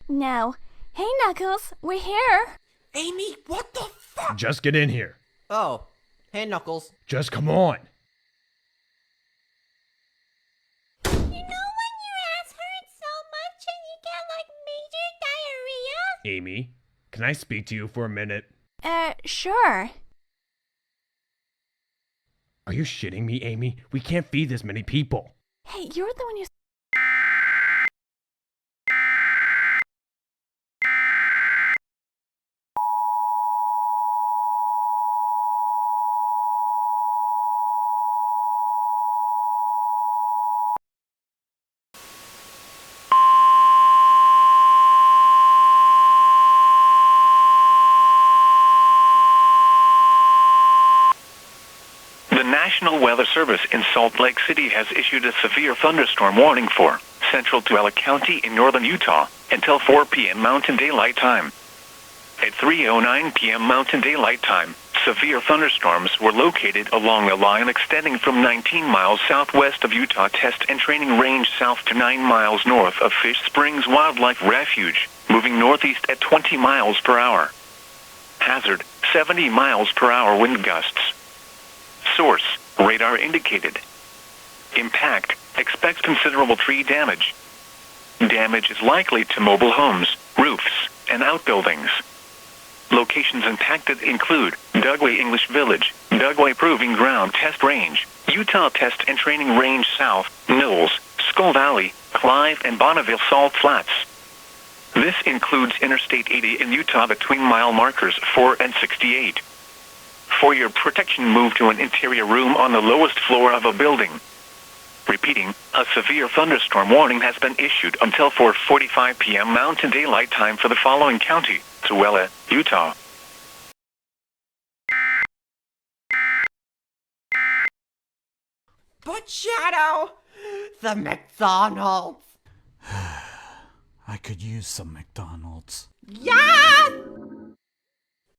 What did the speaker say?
No. Hey, Knuckles, we're here. Amy, what the fuck? Just get in here. Oh, hey Knuckles. Just come on. You know when your ass hurts so much and you get like major diarrhea? Amy, can I speak to you for a minute? Sure. Are you shitting me, Amy? We can't feed this many people. Hey, you're the one who... The National Weather Service in Salt Lake City has issued a severe thunderstorm warning for central Tooele County in northern Utah until 4 p.m. Mountain Daylight Time. At 3:09 p.m. Mountain Daylight Time, severe thunderstorms were located along a line extending from 19 miles southwest of Utah Test and Training Range south to 9 miles north of Fish Springs Wildlife Refuge, moving northeast at 20 miles per hour. Hazard, 70 miles per hour wind gusts. Source, radar indicated. Impact, expect considerable tree damage. Damage is likely to mobile homes, roofs, and outbuildings. Locations impacted include Dugway English Village, Dugway Proving Ground Test Range, Utah Test and Training Range South, Knowles, Skull Valley, Clive, and Bonneville Salt Flats. This includes Interstate 80 in Utah between mile markers 4 and 68. For your protection, move to an interior room on the lowest floor of a building. Repeating, a severe thunderstorm warning has been issued until 4:45 p.m. Mountain Daylight Time for the following county: Tooele, Utah. But Shadow, the McDonald's. I could use some McDonald's. Yes!